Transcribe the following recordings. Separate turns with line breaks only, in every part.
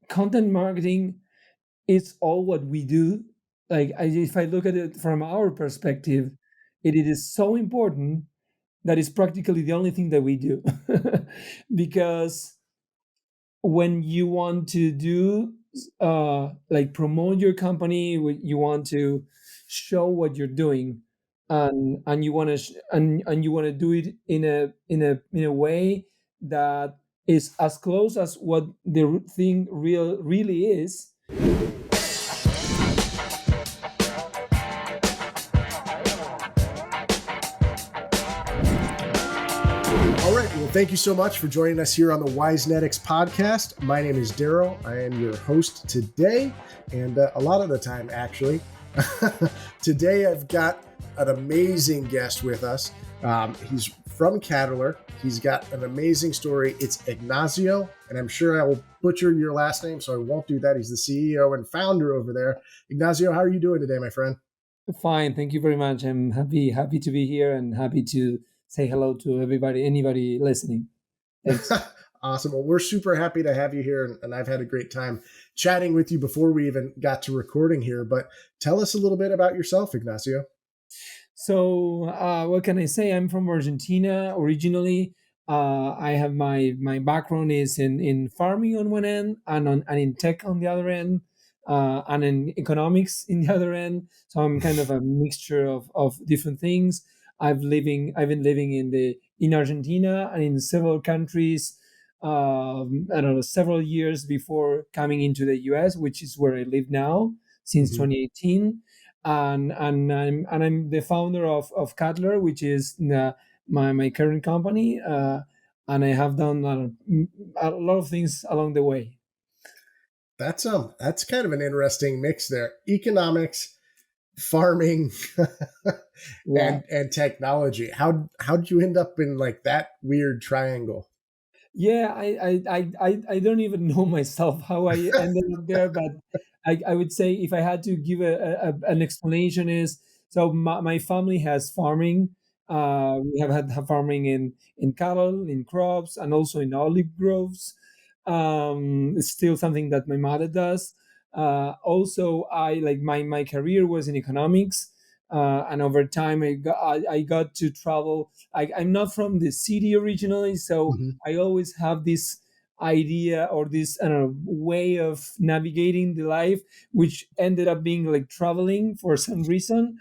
content marketing is all what we do. If I look at it from our perspective, it is so important that it's practically the only thing that we do. Because when you want to do like promote your company, you want to show what you're doing, and you want to and you want to do it in a way that is as close as what the thing really is.
All right. Well, thank you so much for joining us here on the Wisenetix Podcast. My name is Daryl. I am your host today, and a lot of the time, actually. Today, I've got an amazing guest with us. He's from Cattler. He's got an amazing story. It's Ignacio, and I'm sure I will butcher your last name, so I won't do that. He's the CEO and founder over there. Ignacio, how are you doing today, my friend?
Fine, thank you very much. I'm happy to be here and happy to say hello to anybody listening. Thanks.
Awesome. Well, we're super happy to have you here, and I've had a great time chatting with you before we even got to recording here. But tell us a little bit about yourself, Ignacio.
So, what can I say? I'm from Argentina originally. I have my background is in farming on one end, and in tech on the other end, and in economics in the other end. So I'm kind of a mixture of different things. I've been living in Argentina and in several countries. I don't know, several years before coming into the US, which is where I live now since
Mhm.
2018. And I'm the founder of Cattler, which is my current company, and I have done a lot of things along the way.
That's kind of an interesting mix there. Economics, farming,
Yeah,
and technology. How'd you end up in like that weird triangle?
yeah. I don't even know myself how I ended up there, but I would say if I had to give an explanation is so my family has farming. We have had farming in cattle, in crops, and also in olive groves. It's still something that my mother does. Also, I like my career was in economics, and over time I got to travel. I'm not from the city originally, so
Mhm.
I always have this idea or this, I don't know, way of navigating the life, which ended up being like traveling for some reason.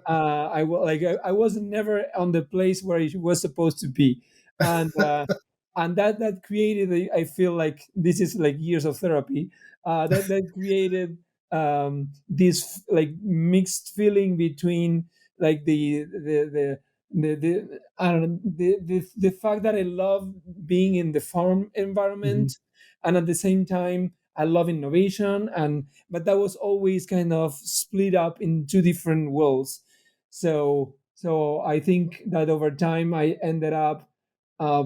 I wasn't never on the place where I was supposed to be, and that created I feel like this is like years of therapy. That created this like mixed feeling between like the I don't know, the fact that I love being in the farm
Mhm.
environment, and at the same time I love innovation, and but that was always kind of split up in two different worlds. So I think that over time I ended up uh,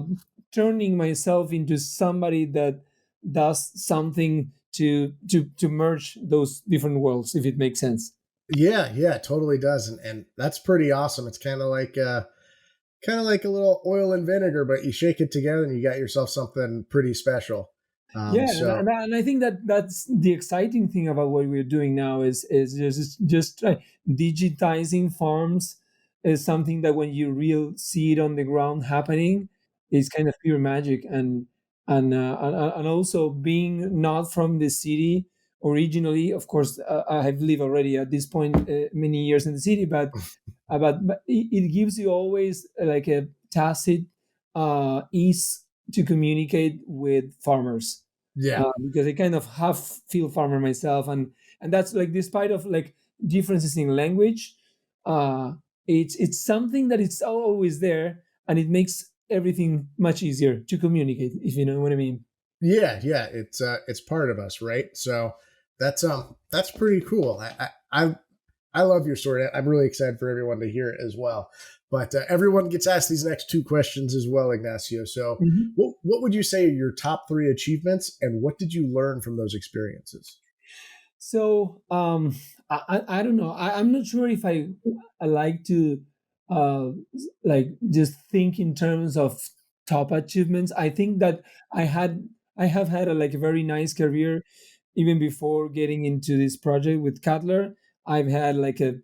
turning myself into somebody that does something to merge those different worlds, if it makes sense.
Yeah, yeah, it totally does, and that's pretty awesome. It's kind of like a little oil and vinegar, but you shake it together and you got yourself something pretty special.
Yeah,
So
and I think that that's the exciting thing about what we're doing now is just digitizing farms is something that when you real see it on the ground happening is kind of pure magic. And also being not from the city originally, of course, I have lived already at this point many years in the city, but it gives you always like a tacit ease to communicate with farmers,
yeah,
because I kind of half feel farmer myself, and that's like despite of like differences in language, uh, it's something that it's always there, and it makes everything much easier to communicate, if you know what I mean.
yeah, yeah. It's part of us, right? So that's pretty cool. I love your story. I'm really excited for everyone to hear it as well. But everyone gets asked these next two questions as well, Ignacio. So,
Mhm.
what would you say are your top three achievements, and what did you learn from those experiences?
So I don't know. I'm not sure if I like to uh, like just think in terms of top achievements. I think that I had I have had a like a very nice career even before getting into this project with Cutler. I've had like a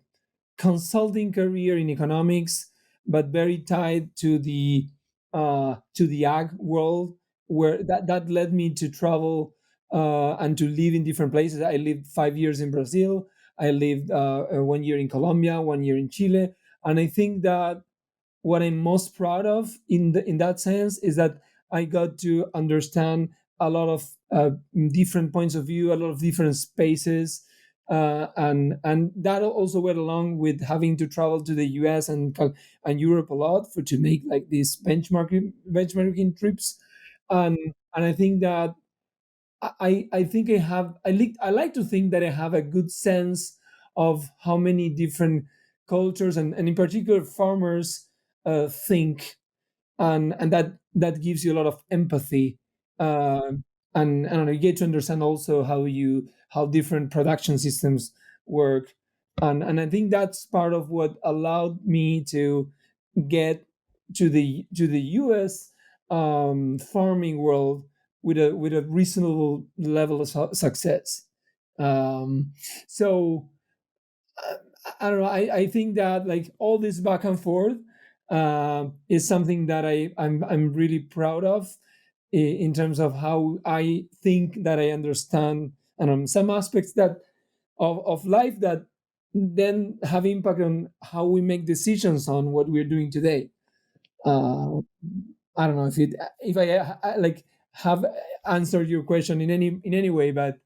consulting career in economics, but very tied to the ag world, where that led me to travel and to live in different places. I lived 5 years in Brazil. I lived 1 year in Colombia, 1 year in Chile, and I think that what I'm most proud of in that sense is that I got to understand a lot of different points of view, a lot of different spaces, and that also went along with having to travel to the U.S. and Europe a lot for to make like these benchmarking trips, and I think that I think I like to think that I have a good sense of how many different cultures and in particular farmers think, and that gives you a lot of empathy, uh, and I don't know, you get to understand also how different production systems work, and I think that's part of what allowed me to get to the U.S. Farming world with a reasonable level of success. Um, so uh, I don't know. I think that like all this back and forth is something that I'm really proud of in terms of how I think that I understand and some aspects that of life that then have impact on how we make decisions on what we're doing today. Uh, I don't know if like have answered your question in any way, but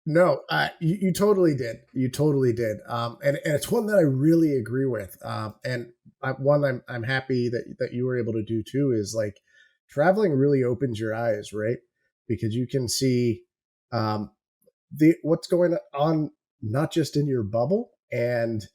No, you totally did. You totally did. And it's one that I really agree with. And one I'm happy that you were able to do too is like traveling really opens your eyes, right? Because you can see um, the what's going on not just in your bubble, and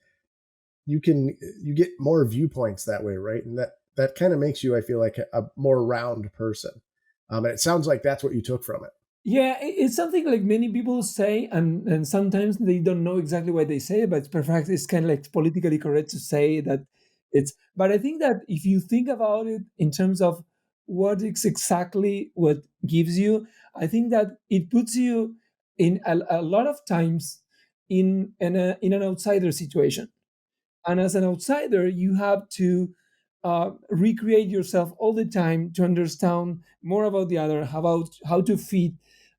you get more viewpoints that way, right? And that kind of makes you, I feel like, a more round person. And it sounds like that's what you took from it.
yeah, it's something like many people say, and sometimes they don't know exactly what they say, but perhaps it's kind of like politically correct to say that it's. But I think that if you think about it in terms of what is exactly what gives you, I think that it puts you in a lot of times in an outsider situation, and as an outsider you have to recreate yourself all the time to understand more about the other, about how to fit,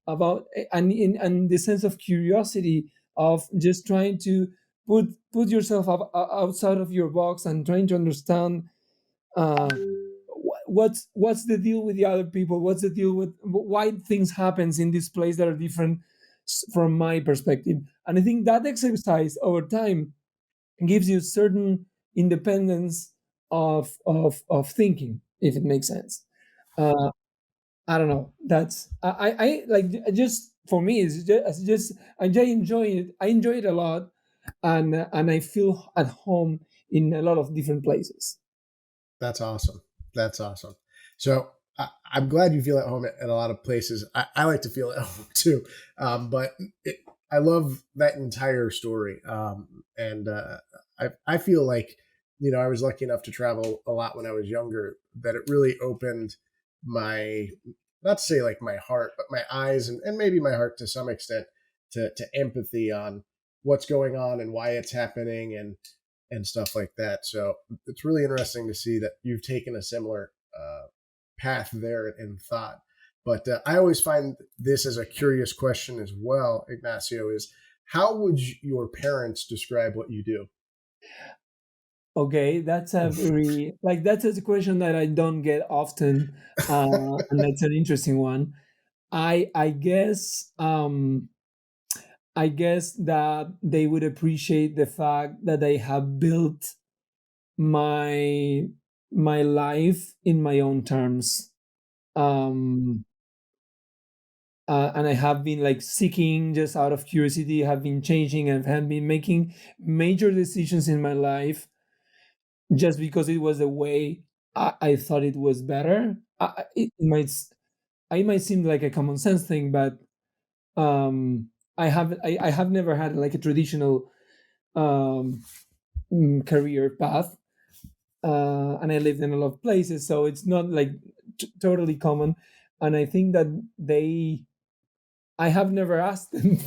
about and the sense of curiosity of just trying to put yourself outside of your box and trying to understand uh, what's the deal with the other people, what's the deal with why things happens in this place that are different from my perspective. And I think that exercise over time gives you certain independence of thinking, if it makes sense. uh I don't know, that's I like just for me it's just I enjoy it a lot, and I feel at home in a lot of different places.
That's awesome. That's awesome. So I'm glad you feel at home at a lot of places. I like to feel at home too, but I love that entire story. And I feel like I was lucky enough to travel a lot when I was younger. That it really opened my, not to say like my heart, but my eyes, and maybe my heart to some extent, to empathy on what's going on and why it's happening, and stuff like that. So it's really interesting to see that you've taken a similar path there in thought. But I always find this as a curious question as well, Ignacio, is how would your parents describe what you do?
Okay, that's a very like that's a question that I don't get often, and that's an interesting one. I guess that they would appreciate the fact that I have built my my life in my own terms. Um, and I have been like seeking just out of curiosity, have been changing and have been making major decisions in my life just because it was the way I thought it was better. I might seem like a common sense thing, but um, I have never had like a traditional um, career path, and I lived in a lot of places, so it's not like totally common. and I think that they I have never asked them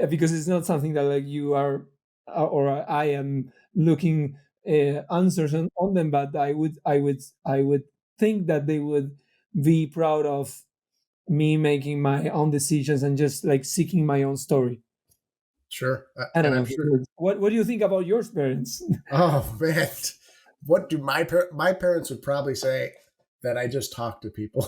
because it's not something that like you are or I am looking answers on them. But I would think that they would be proud of me making my own decisions and just like seeking my own story.
Sure.
I don't
And
know.
I'm
If it
sure.
works. What do you think about your parents?
Oh man, what do my parents would probably say that I just talk to people.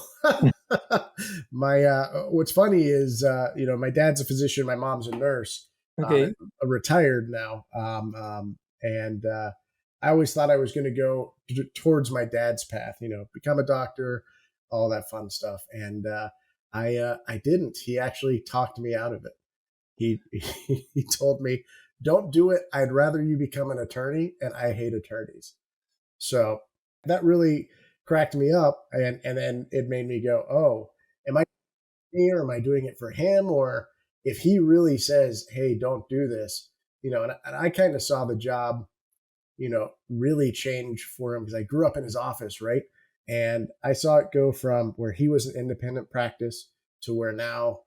My what's funny is my dad's a physician, my mom's a nurse,
Okay.
retired now, and I always thought I was going to go towards my dad's path, become a doctor, all that fun stuff, and I didn't. He actually talked me out of it. He he told me, "Don't do it. I'd rather you become an attorney, and I hate attorneys." So that really cracked me up, and then it made me go, "Oh, am I me or am I doing it for him? Or if he really says, hey, don't do this, and I kind of saw the job, really change for him because I grew up in his office, right? And I saw it go from where he was an independent practice to where now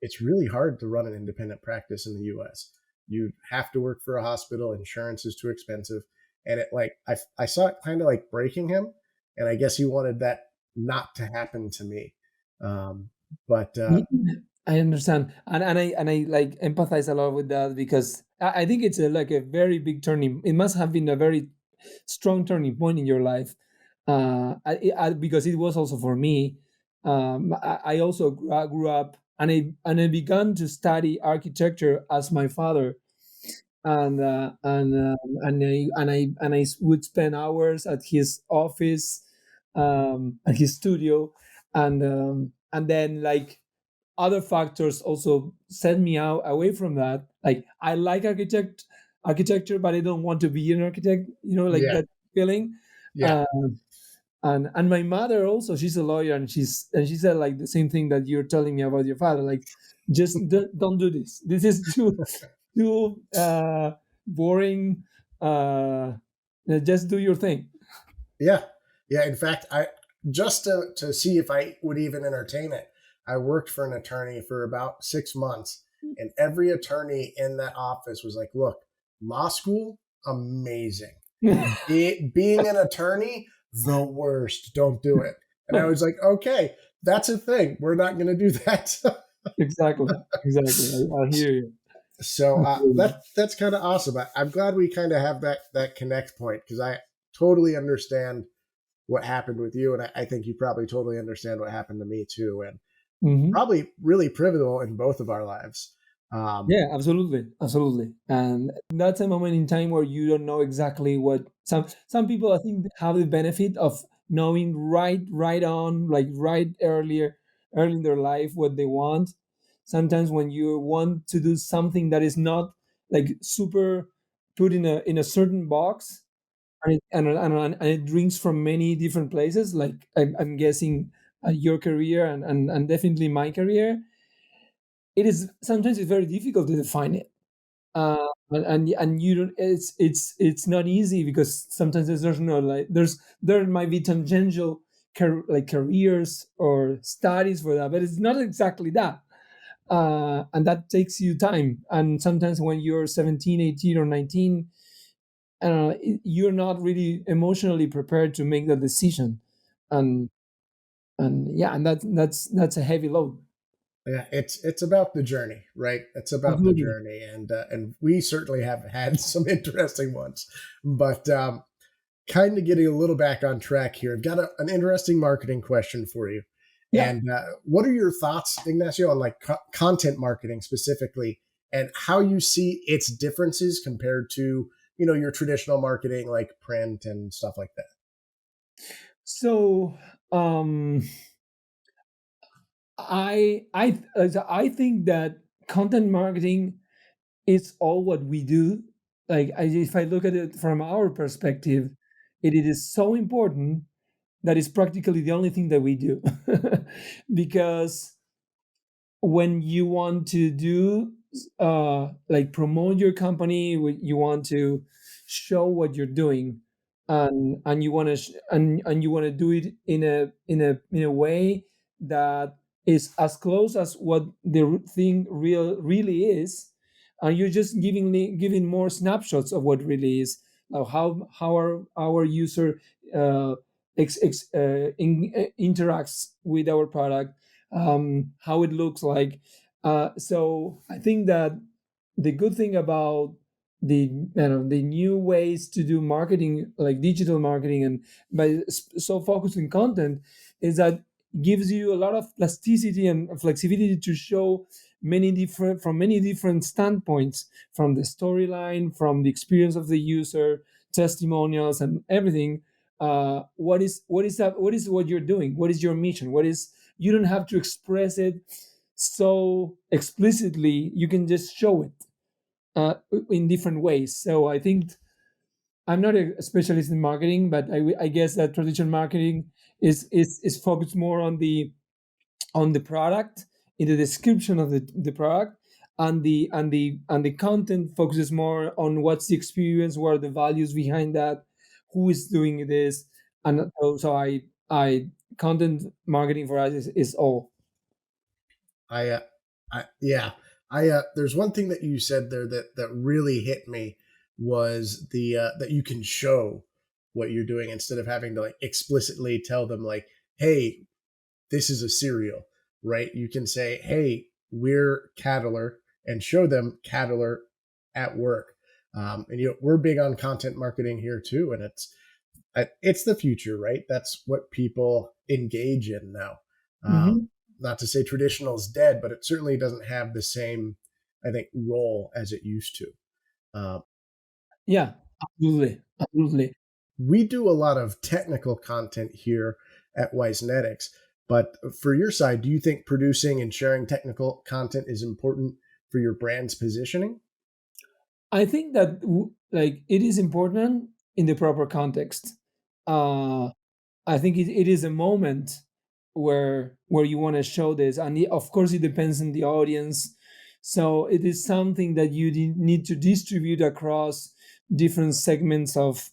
it's really hard to run an independent practice in the US. You have to work for a hospital, insurance is too expensive. And I saw it kind of like breaking him. And I guess he wanted that not to happen to me. But
Yeah, I understand, and I like empathize a lot with that because I think it's like a very big turning. It must have been a very strong turning point in your life, because it was also for me. I also grew up, and I began to study architecture as my father, and I would spend hours at his office, at his studio, and then like other factors also set me out away from that. Like I like architecture, but I don't want to be an architect. Like
yeah,
that feeling.
yeah,
Uh, and my mother also, she's a lawyer, and she said like the same thing that you're telling me about your father. Like, just don't do this. This is too boring. Just do your thing.
yeah, yeah. In fact, I just to see if I would even entertain it, I worked for an attorney for about 6 months, and every attorney in that office was like, "Look, law school, amazing. Being an attorney, the worst. Don't do it." And I was like, "Okay, that's a thing. We're not going to do that."
Exactly, exactly. I hear you.
So
Absolutely.
that's kind of awesome. I'm glad we kind of have that connect point because I totally understand what happened with you, and I think you probably totally understand what happened to me too, and
Mhm.
probably really pivotal in both of our lives. Um,
Yeah, absolutely, absolutely. And that's a moment in time where you don't know exactly what some people I think have the benefit of knowing right on, like early in their life what they want. Sometimes when you want to do something that is not like super put in a certain box, and it rings from many different places, like I'm guessing your career and definitely my career, it is sometimes it's very difficult to define it. And you don't it's not easy because sometimes there's no like there might be tangential like careers or studies for that, but it's not exactly that. And that takes you time, and sometimes when you're 17, 18, or 19, you're not really emotionally prepared to make that decision. And and yeah, and that's a heavy load.
yeah, it's about the journey, right? It's about the
Absolutely.
journey, and we certainly have had some interesting ones, but kind of getting a little back on track here. I've got an interesting marketing question for you.
Yeah.
And what are your thoughts, Ignacio, on like content marketing specifically, and how you see its differences compared to your traditional marketing like print and stuff like that?
So um I think that content marketing is all what we do. Like, if I look at it from our perspective, it is so important that it's practically the only thing that we do. Because when you want to do like promote your company, you want to show what you're doing, and you want to and you want to do it in a way that is as close as what the thing really is, and you're just giving more snapshots of what really is. Now, how our user uh, interacts with our product, how it looks like. So I think that the good thing about the new ways to do marketing, like digital marketing, and by so focused on content, is that gives you a lot of plasticity and flexibility to show many different standpoints, from the storyline, from the experience of the user, testimonials, and everything. What you're doing, what is your mission, what is, you don't have to express it so explicitly, you can just show it uh, in different ways. So I think I'm not a specialist in marketing, but I guess that traditional marketing is focused more on the product, in the description of the product, and the content focuses more on what's the experience, what are the values behind that, who is doing this, and so I content marketing for us is all.
I, yeah, there's one thing that you said there that really hit me was the that you can show what you're doing instead of having to like explicitly tell them like, hey, this is a cereal, right? You can say, hey, we're Cattler, and show them Cattler at work. And we're big on content marketing here too, and it's the future, right? That's what people engage in now.
Hmm.
Not to say traditional is dead, but it certainly doesn't have the same, I think, role as it used to. Uh,
Yeah, absolutely, absolutely.
we do a lot of technical content here at Wisenetix, but for your side, do you think producing and sharing technical content is important for your brand's positioning?
I think that like it is important in the proper context. Uh, I think it is a moment where you want to show this, and of course it depends on the audience. So it is something that you need to distribute across different segments of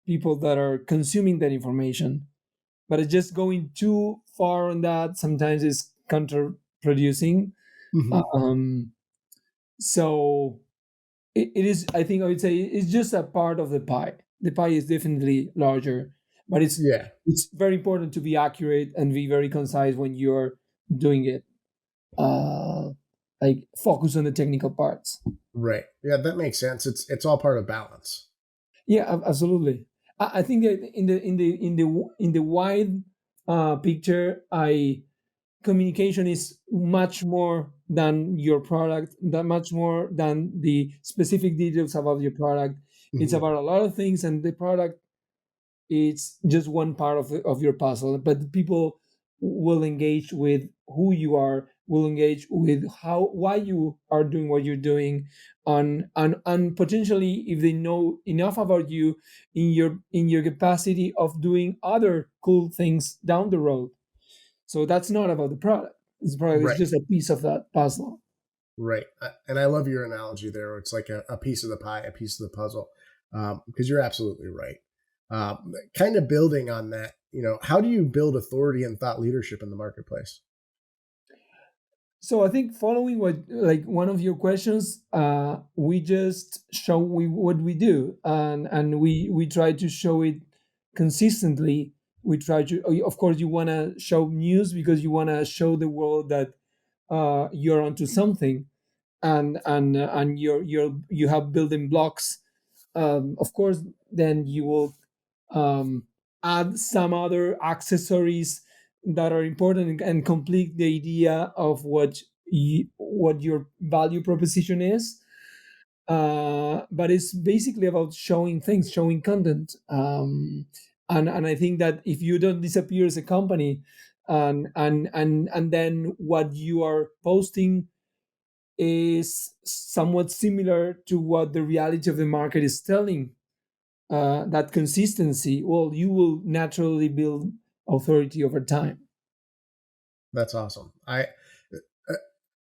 people that are consuming that information. But it's just going too far on that sometimes is counterproducing.
Mm-hmm.
Um, so it is, I think I would say it's just a part of the pie. The pie is definitely larger, but
Yeah,
it's very important to be accurate and be very concise when you're doing it. uh like focus on the technical parts.
right. Yeah, that makes sense. It's all part of balance.
Yeah, absolutely. I think that in the wide picture, I communication is much more than your product, that much more than the specific details about your product. It's
Mm-hmm.
about a lot of things, and the product, it's just one part of your puzzle. But people will engage with who you are, will engage with why you are doing what you're doing, and potentially, if they know enough about you, in your capacity of doing other cool things down the road. So that's not about the product. This product is
Right.
just a piece of that puzzle.
Right. And I love your analogy there. It's like a piece of the pie, a piece of the puzzle, because you're absolutely right. Kind of building on that, how do you build authority and thought leadership in the marketplace?
So I think, following what, like, one of your questions, we just show what we do, and we try to show it consistently. We try to, of course, you want to show news because you want to show the world that you're onto something, and you have building blocks. Of course, then you will um, add some other accessories that are important and complete the idea of what your value proposition is. But it's basically about showing things, showing content, and I think that if you don't disappear as a company, and then what you are posting is somewhat similar to what the reality of the market is telling, that consistency, well, you will naturally build authority over time.
That's awesome.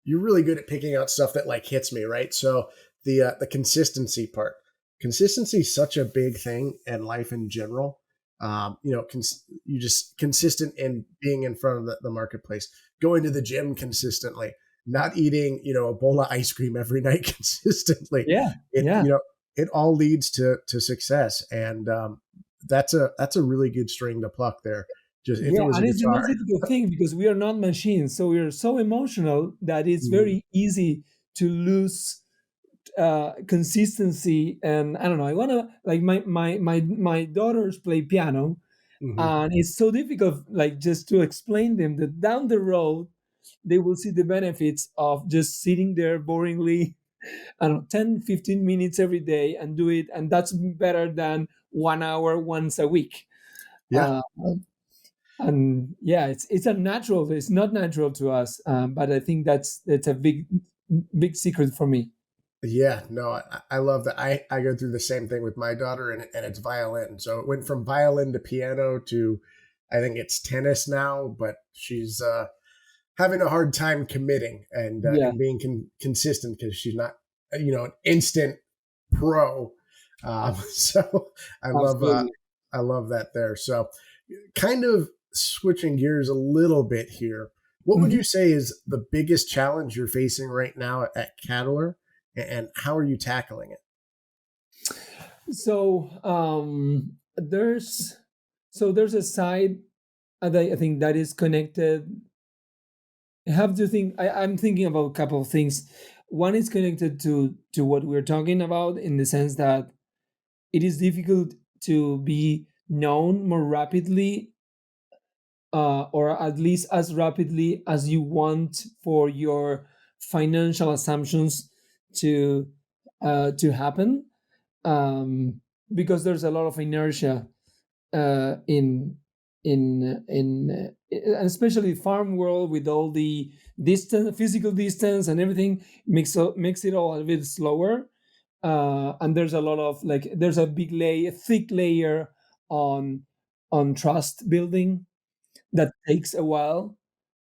You're really good at picking out stuff that like hits me, right? So the consistency part, consistency is such a big thing in life in general. you just consistent in being in front of the marketplace, going to the gym consistently, not eating, a bowl of ice cream every night consistently.
Yeah,
It,
yeah,
it all leads to success. And that's a really good string to pluck there. Just if it
yeah.
was a
And it's the most
guitar.
difficult thing because we are not machines, so we are so emotional that it's
Mhm.
very easy to lose consistency. And I don't know. I want to like my daughters play piano,
Mhm.
and it's so difficult, like just to explain them that down the road they will see the benefits of just sitting there boringly, I don't know, 10-15 minutes every day and do it, and that's better than 1 hour once a week.
Yeah.
uh, and yeah, it's unnatural, it's not natural to us, but I think that's a big secret for me.
Yeah, no, I love that. I go through the same thing with my daughter, and it's violin. So it went from violin to piano to, I think it's tennis now, but she's having a hard time committing
Yeah,
and being consistent because she's not, an instant pro. So I love
absolutely.
I love that there. So kind of switching gears a little bit here. What would
Mhm.
you say is the biggest challenge you're facing right now at Cattler, and how are you tackling it?
So there's a side that I think that is connected. I have to think. I'm thinking about a couple of things. One is connected to what we're talking about in the sense that it is difficult to be known more rapidly, or at least as rapidly as you want for your financial assumptions to to happen, because there's a lot of inertia in especially farm world with all the distance, physical distance, and everything makes it all a bit slower. And there's a lot of like there's a thick layer on trust building that takes a while.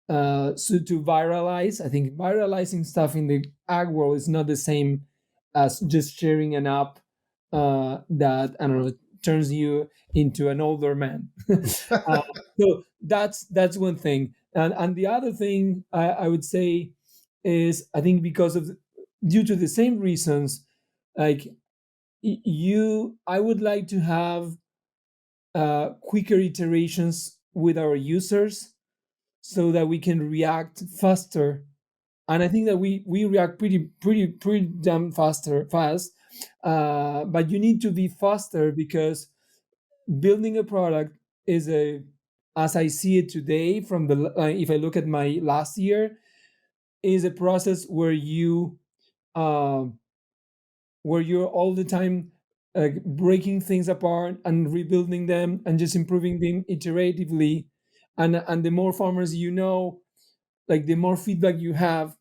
So to viralize, I think viralizing stuff in the ag world is not the same as just sharing an app that I don't know turns you into an older man. uh, so that's one thing, and the other thing I would say is I think because of due to the same reasons, like I would like to have quicker iterations with our users so that we can react faster. And I think that we react pretty damn fast. But you need to be faster because building a product is a, as I see it today, from the if I look at my last year, is a process um, where you're all the time breaking things apart and rebuilding them and just improving them iteratively. And the more farmers you know, like the more feedback you have,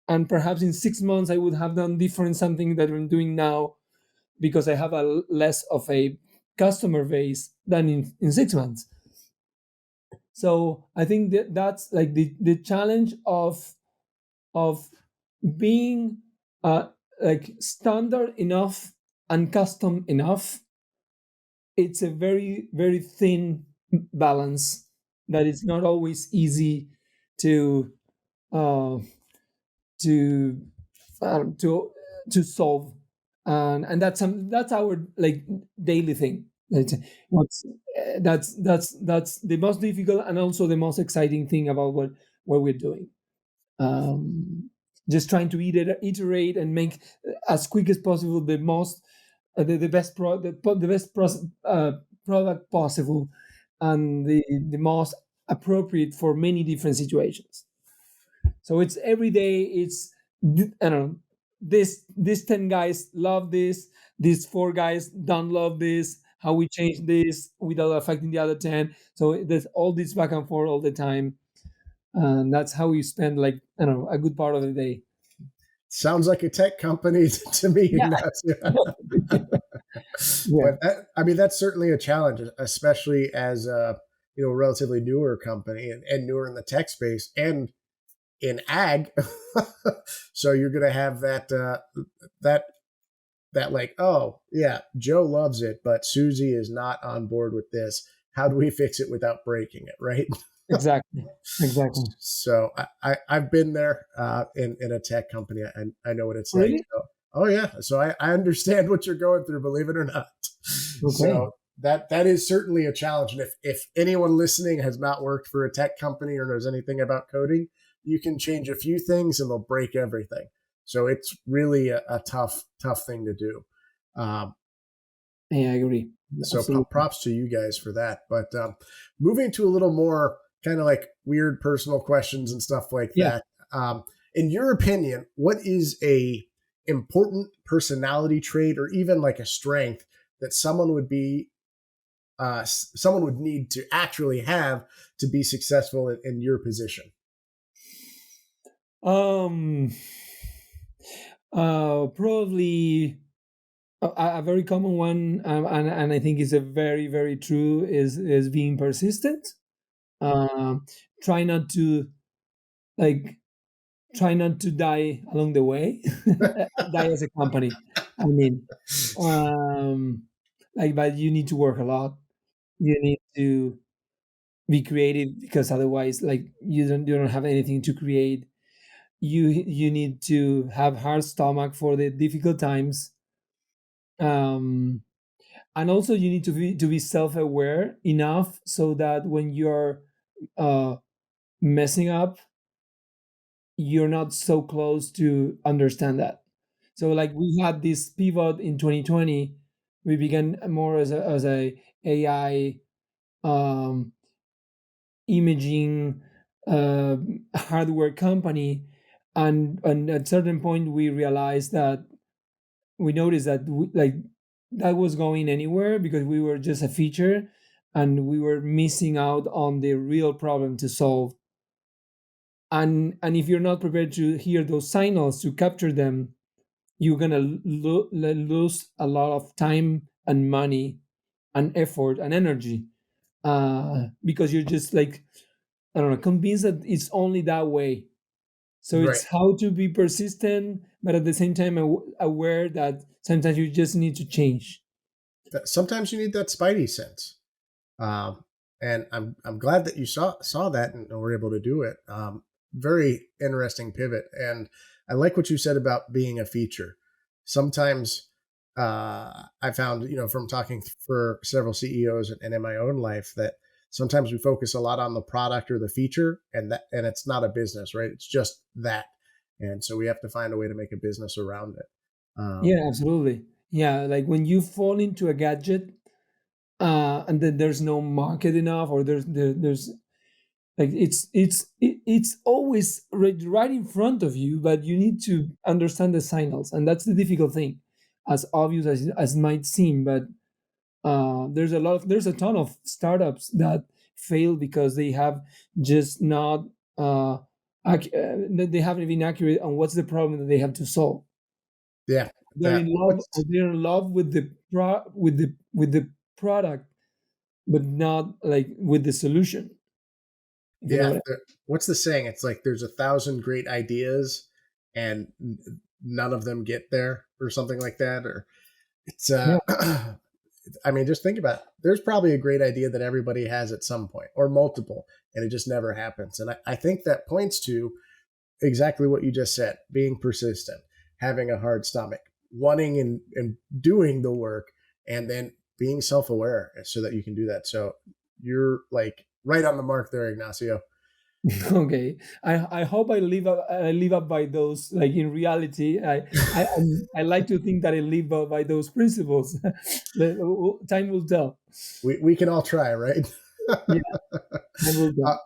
and perhaps in 6 months I would have done different something that I'm doing now because I have a less of a customer base than in 6 months. So I think that's like the challenge of being uh, like standard enough and custom enough. It's a very thin balance that is not always easy to uh, to um, to to solve, and that's our like daily thing. What's that's the most difficult and also the most exciting thing about what we're doing. Just trying to iterate and make as quick as possible the most the best the best product possible, and the most appropriate for many different situations. So it's every day. It's I don't know. This 10 guys love this. These 4 guys don't love this. How we change this without affecting the other 10. So there's all this back and forth all the time, and that's how we spend like I don't know a good part of the day.
Sounds like a tech company to me,
Yeah,
Ignacio.
yeah,
But I mean, that's certainly a challenge, especially as a relatively newer company and newer in the tech space and in ag. So you're going to have that that like, oh yeah, Joe loves it, but Susie is not on board with this. How do we fix it without breaking it, right?
Exactly. Exactly.
So I've been there in a tech company. I know what it's like.
Really?
So, oh yeah, so I understand what you're going through, believe it or not.
Okay.
So that is certainly a challenge. And if anyone listening has not worked for a tech company or knows anything about coding, you can change a few things and they'll break everything. So it's really a tough thing to do. Um,
Yeah, I agree.
so
Absolutely.
props to you guys for that. But moving to a little more kind of like weird personal questions and stuff like
Yeah.
that. In your opinion, what is a important personality trait or even like a strength that someone would need to actually have to be successful in your position?
Um. Probably a very common one, and I think is a very true is being persistent. Um, try not to like try not to die along the way. Die as a company. I mean, um, but you need to work a lot. You need to be creative because otherwise, like you don't have anything to create. You need to have hard stomach for the difficult times. Um, and also you need to be self-aware enough so that when you're uh, messing up, you're not so close to understand that. So like we had this pivot in 2020. We began more as a AI um, imaging uh, hardware company, and at certain point we realized that we noticed that like that was going anywhere because we were just a feature and we were missing out on the real problem to solve. And if you're not prepared to hear those signals to capture them, you're gonna lose a lot of time and money and effort and energy, because you're just like, I don't know, convinced that it's only that way. So
Right.
it's how to be persistent, but at the same time aware that sometimes you just need to change.
Sometimes you need that spidey sense. Um, and I'm glad that you saw that and were able to do it. Very interesting pivot, and I like what you said about being a feature. Sometimes I found, from talking for several CEOs and in my own life, that sometimes we focus a lot on the product or the feature, and it's not a business, right? It's just that, and so we have to find a way to make a business around it. Um,
Yeah, absolutely. Yeah, like when you fall into a gadget, and then there's no market enough, or there's like it's always right in front of you, but you need to understand the signals, and that's the difficult thing, as obvious as it might seem. But there's a ton of startups that fail because they have just not uh, they haven't been accurate on what's the problem that they have to solve.
yeah,
They're in love,
what's
they're in love with the product, but not like with the solution, if you know
Yeah,
what
what's the saying? It's like there's 1,000 great ideas, and none of them get there, or something like that. Or it's
I
I mean, just think about it. There's probably a great idea that everybody has at some point, or multiple, and it just never happens. And I think that points to exactly what you just said: being persistent, having a hard stomach, wanting and doing the work, and then being self-aware so that you can do that. So you're like right on the mark there, Ignacio.
Okay, I hope I live up by those. Like in reality, I like to think that I live by those principles. Time will tell.
We can all try, right?
Yeah, time will tell.
uh,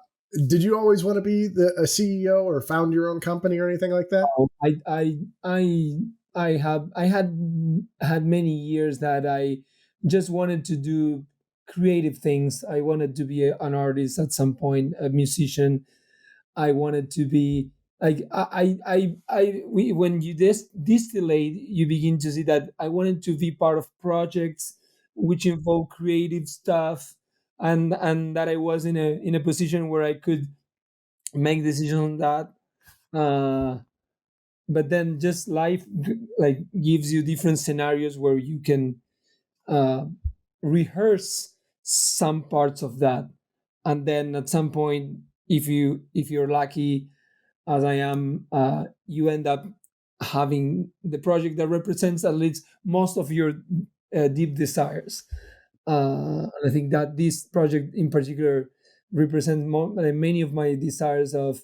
did you always want to be a CEO or found your own company or anything like that?
I had many years that I just wanted to do creative things. I wanted to be an artist at some point, a musician. I wanted to be like when you distillate, you begin to see that I wanted to be part of projects which involve creative stuff, and that I was in a position where I could make decisions on that. Uh, but then just life like gives you different scenarios where you can uh, rehearse some parts of that, and then at some point, if you're lucky as I am, you end up having the project that represents at least most of your deep desires. And I think that this project in particular represents many of my desires of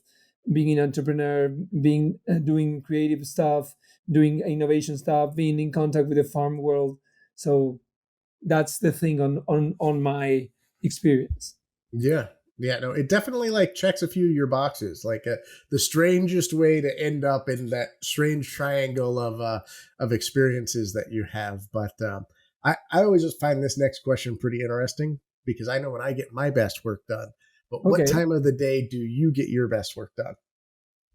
being an entrepreneur, being doing creative stuff, doing innovation stuff, being in contact with the farm world. So that's the thing on my experience.
Yeah. Yeah, no, it definitely like checks a few of your boxes. Like the strangest way to end up in that strange triangle of experiences that you have. But I always just find this next question pretty interesting because I know when I get my best work done. But what
Okay.
time of the day do you get your best work done?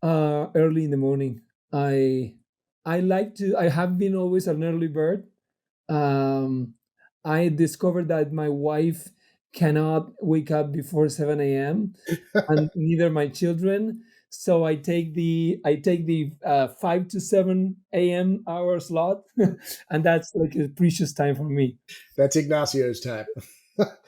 Early in the morning. I like to. I have been always an early bird. Um, I discovered that my wife cannot wake up before 7 a.m. and neither my children. So I take the 5 to 7 a.m. hour slot, and that's like a precious time for me.
That's Ignacio's time.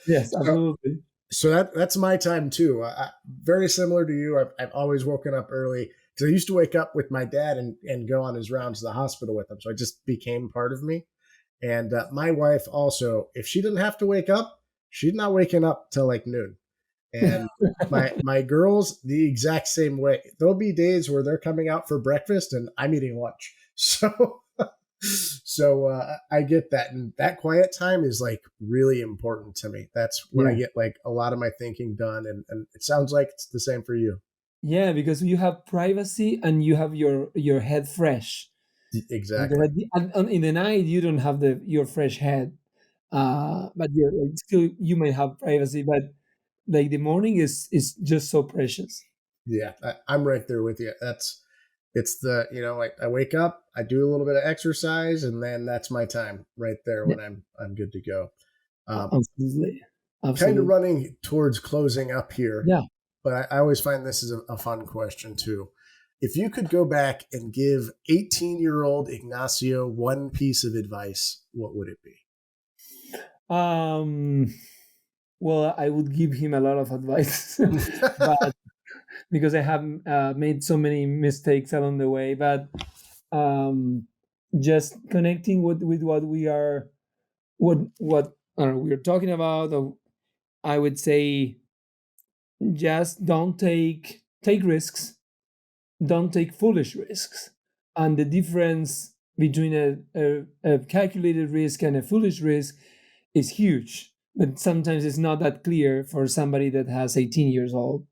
Yes,
So
absolutely.
so that's my time too. Very similar to you. I've always woken up early because I used to wake up with my dad and go on his rounds to the hospital with him. So it just became part of me. And my wife also, if she didn't have to wake up, she's not waking up till like noon. And my girls the exact same way. There'll be days where they're coming out for breakfast and I'm eating lunch. So I get that, and that quiet time is like really important to me. That's when I
Yeah.
get like a lot of my thinking done, and it sounds like it's the same for you.
Yeah, because you have privacy and you have your head fresh. Because
Exactly.
and in the night you don't have the your fresh head, but you're like, still you may have privacy, but like the morning is just so precious.
Yeah, I'm right there with you. That's it's the like I wake up, I do a little bit of exercise, and then that's my time right there
Yeah,
when I'm good to go. Um,
absolutely,
Kind of
absolutely.
running towards closing up here,
Yeah.
but I always find this is a fun question too. If you could go back and give 18-year-old Ignacio one piece of advice, what would it be?
Um. Well, I would give him a lot of advice, but because I have made so many mistakes along the way, but um, just connecting with what we are, what we're talking about. I would say just don't take risks, don't take foolish risks, and the difference between a calculated risk and a foolish risk is huge, but sometimes it's not that clear for somebody that has 18 years old.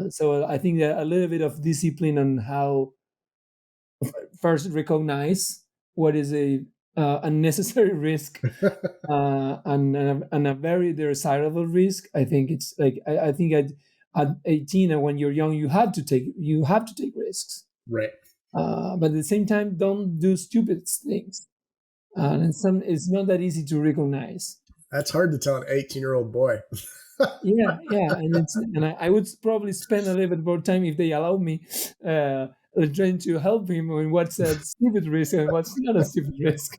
So I think that a little bit of discipline on how first recognize what is a unnecessary risk, and a very desirable risk. I think it's like I think at 18 and when you're young, you have to take risks,
Right.
but at the same time, don't do stupid things. And it's not that easy to recognize.
That's hard to tell an 18-year-old boy.
Yeah, yeah, and I would probably spend a little bit more time if they allow me, trying to help him on what's a stupid risk and what's not a stupid risk.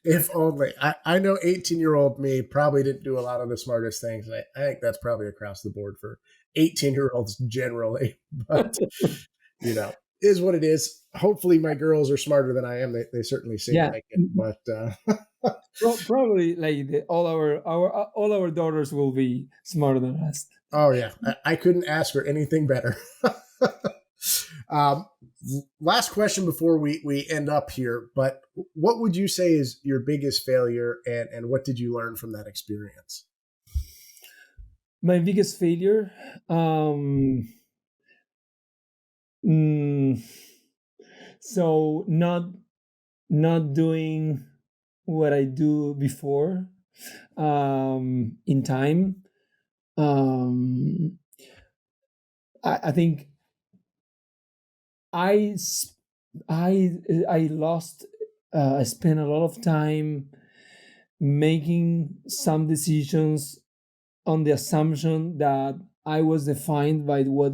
If only. I know 18-year-old me probably didn't do a lot of the smartest things. I think that's probably across the board for 18-year-olds generally. But, is what it is. Hopefully my girls are smarter than I am. They certainly seem
Yeah,
like it. But
probably like all our daughters will be smarter than us.
oh, yeah, I couldn't ask for anything better. um, Last question before we end up here. But what would you say is your biggest failure, and what did you learn from that experience?
My biggest failure, mm, so not doing what I do before in time. Um, I think I s- I lost. I spent a lot of time making some decisions on the assumption that I was defined by what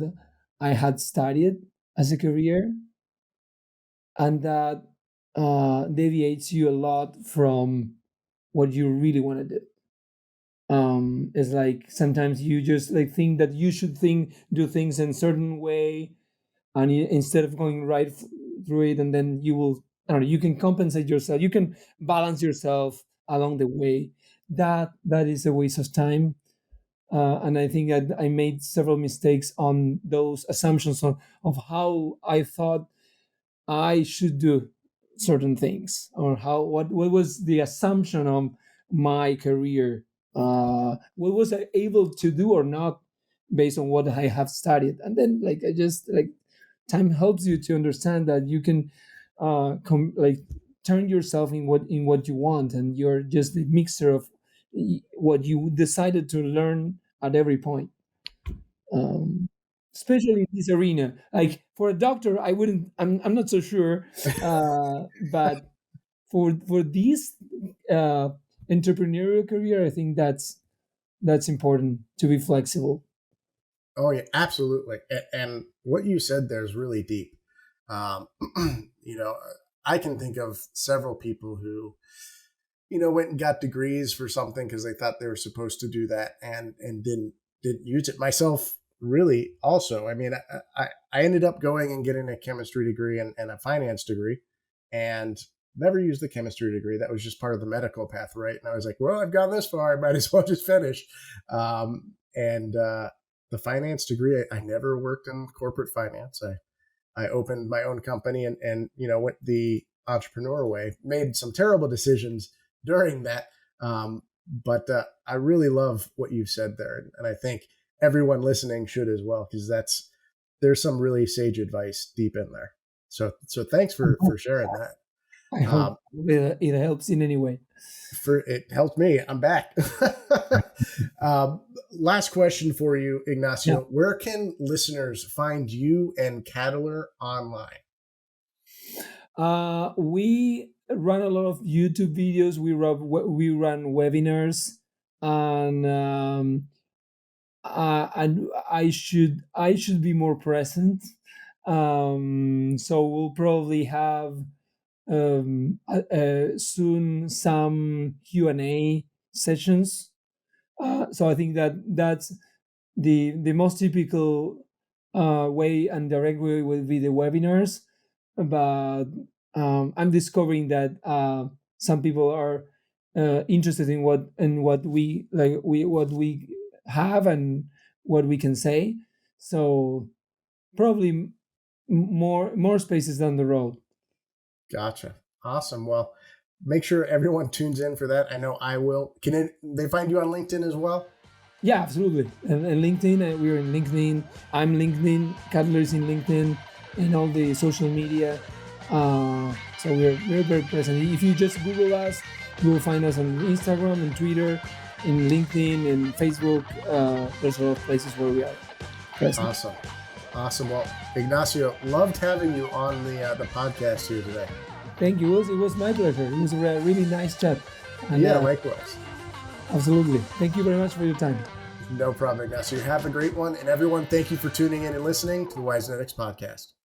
I had studied as a career. and that deviates you a lot from what you really want to do. It's like sometimes you just like think that you should do things in a certain way, and instead of going through it, and then you will, I don't know, you can compensate yourself, you can balance yourself along the way. That is a waste of time. And I think I made several mistakes on those assumptions of how I thought I should do certain things, or what was the assumption of my career, what was I able to do or not based on what I have studied. And then like I just like time helps you to understand that you can like turn yourself in what you want, and you're just a mixture of what you decided to learn at every point. um, Especially in this arena. Like for a doctor, I wouldn't. I'm not so sure, but for this uh, entrepreneurial career, I think that's important to be flexible.
Oh yeah, absolutely. And what you said there is really deep. Um, you know, I can think of several people who, went and got degrees for something because they thought they were supposed to do that and didn't use it. Myself, really, also. I mean, I ended up going and getting a chemistry degree and a finance degree, and never used the chemistry degree. That was just part of the medical path, right? And I was like, well, I've gone this far, I might as well just finish. And the finance degree, I never worked in corporate finance. I opened my own company and went the entrepreneurial way. Made some terrible decisions during that, but I really love what you've said there, and I think everyone listening should as well, because there's some really sage advice deep in there. So thanks for sharing that.
I hope
Um,
it helps in any way.
for it helped me. I'm back. Last question for you,
Yeah.
Ignacio. Where can listeners find you and Cattler online?
We run a lot of YouTube videos. We run webinars, and I should be more present. So we'll probably have soon some Q&A sessions. So I think that's the most typical way and direct way will be the webinars. But I'm discovering that some people are interested in what we have and what we can say. So probably more spaces down the road.
Gotcha. Awesome. Well, make sure everyone tunes in for that. I know I will. They find you on LinkedIn as well?
Yeah, absolutely. And LinkedIn, we're in LinkedIn. I'm LinkedIn. Cutler is in LinkedIn, and all the social media. So we're very present. If you just Google us, you will find us on Instagram and Twitter, in LinkedIn and Facebook. There's a lot of places where we are present.
Awesome. Awesome. Well, Ignacio, loved having you on the podcast here today.
Thank you. It was my pleasure. It was a really nice chat. And,
Yeah, likewise.
absolutely. Thank you very much for your time.
No problem, Ignacio. Have a great one. And everyone, thank you for tuning in and listening to the Wisenetix Podcast.